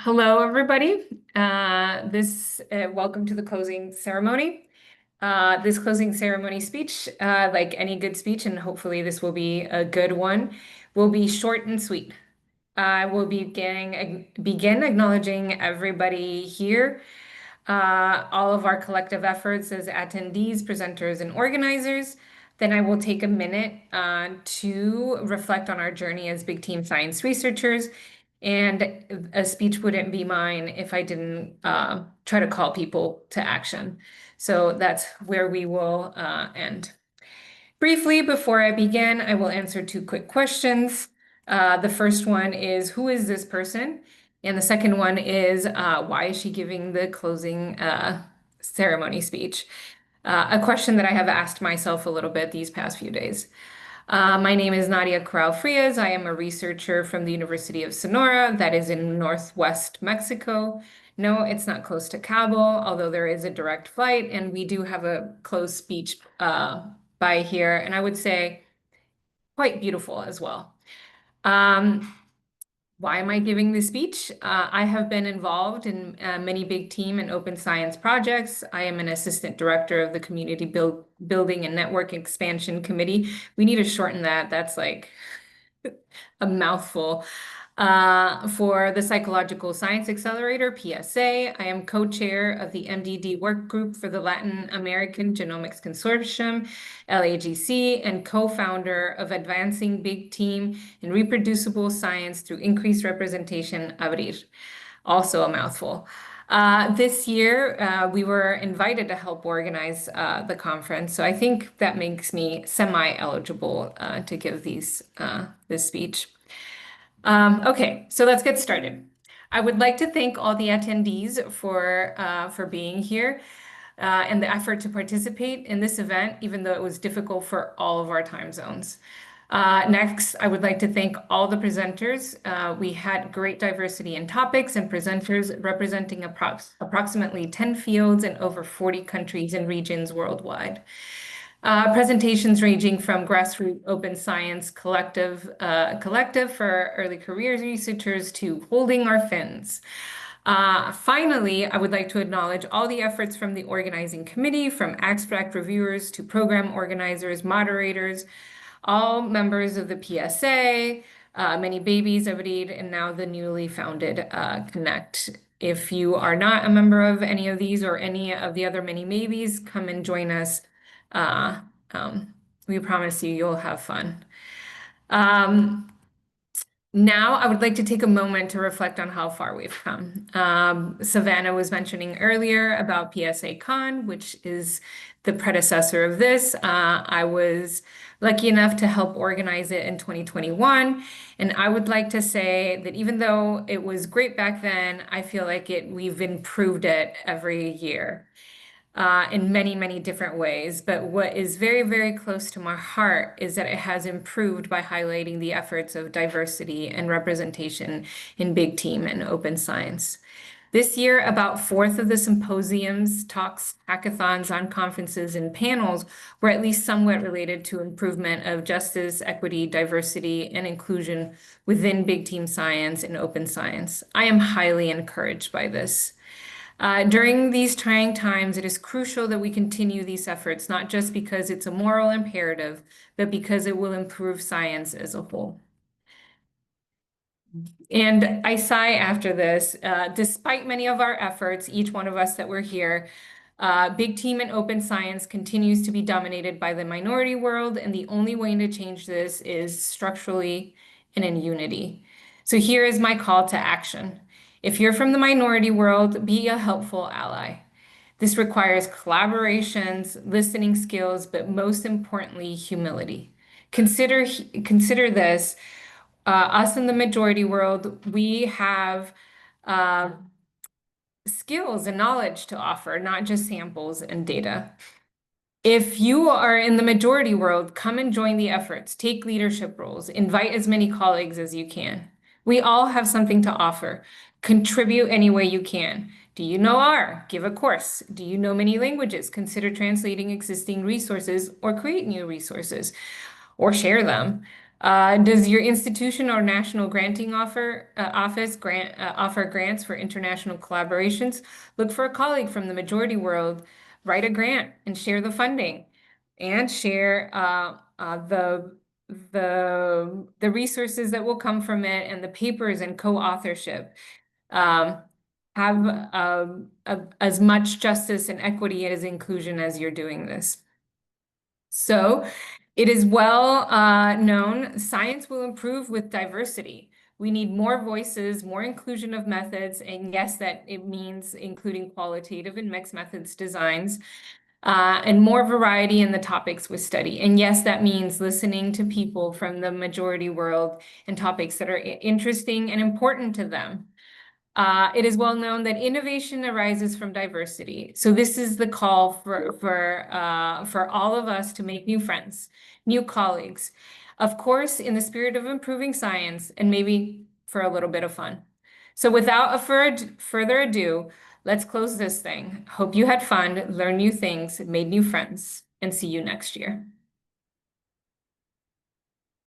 Hello, everybody. Welcome to the closing ceremony. This closing ceremony speech, like any good speech, and hopefully this will be a good one, will be short and sweet. I will begin acknowledging everybody here, all of our collective efforts as attendees, presenters, and organizers. Then I will take a minute to reflect on our journey as big team science researchers. And a speech wouldn't be mine if I didn't try to call people to action. So that's where we will end. Briefly, before I begin, I will answer two quick questions. The first one is, who is this person? And the second one is, why is she giving the closing ceremony speech? A question that I have asked myself a little bit these past few days. My name is Nadia Corral Frías. I am a researcher from the University of Sonora, that is in Northwest Mexico. No, it's not close to Cabo, although there is a direct flight, and we do have a close beach by here, and I would say quite beautiful as well. Why am I giving this speech? I have been involved in many big team and open science projects. I am an assistant director of the Community Building and Network Expansion Committee. We need to shorten that. That's like a mouthful. For the Psychological Science Accelerator, PSA, I am co-chair of the MDD work group for the Latin American Genomics Consortium, LAGC, and co-founder of Advancing Big Team and Reproducible Science Through Increased Representation, ABRIR. Also a mouthful. This year, we were invited to help organize the conference, so I think that makes me semi-eligible to give this speech. Okay, so let's get started. I would like to thank all the attendees for being here and the effort to participate in this event, even though it was difficult for all of our time zones. Next, I would like to thank all the presenters. We had great diversity in topics and presenters representing approximately 10 fields in over 40 countries and regions worldwide. Presentations ranging from grassroots open science collective for early career researchers to holding our fins. Finally, I would like to acknowledge all the efforts from the organizing committee, from abstract reviewers to program organizers, moderators, all members of the PSA, many babies, ABRIR, and now the newly founded Connect. If you are not a member of any of these or any of the other many maybes, come and join us. We promise you'll have fun. Now, I would like to take a moment to reflect on how far we've come. Savannah was mentioning earlier about BTSCON, which is the predecessor of this. I was lucky enough to help organize it in 2021. And I would like to say that even though it was great back then, I feel like we've improved it every year. In many, many different ways. But what is very, very close to my heart is that it has improved by highlighting the efforts of diversity and representation in big team and open science. This year, about 1/4 of the symposiums, talks, hackathons, conferences, and panels were at least somewhat related to improvement of justice, equity, diversity, and inclusion within big team science and open science. I am highly encouraged by this. During these trying times, it is crucial that we continue these efforts, not just because it's a moral imperative, but because it will improve science as a whole. And I sigh after this. Despite many of our efforts, each one of us that we're here, big team and open science continues to be dominated by the minority world, and the only way to change this is structurally and in unity. So here is my call to action. If you're from the minority world, be a helpful ally. This requires collaborations, listening skills, but most importantly, humility. Consider this. Us in the majority world, we have skills and knowledge to offer, not just samples and data. If you are in the majority world, come and join the efforts, take leadership roles, invite as many colleagues as you can. We all have something to offer. Contribute any way you can. Do you know R? Give a course. Do you know many languages? Consider translating existing resources or create new resources or share them. Does your institution or national granting offer grants for international collaborations? Look for a colleague from the majority world, write a grant and share the funding, and share the resources that will come from it and the papers and co-authorship. Um, have as much justice and equity as inclusion as you're doing this. So it is well known science will improve with diversity. We need more voices, more inclusion of methods, and yes, that it means including qualitative and mixed methods designs, and more variety in the topics we study. And yes, that means listening to people from the majority world and topics that are interesting and important to them. It is well known that innovation arises from diversity. So this is the call for all of us to make new friends, new colleagues. Of course, in the spirit of improving science and maybe for a little bit of fun. So without further ado, let's close this thing. Hope you had fun, learned new things, made new friends, and see you next year.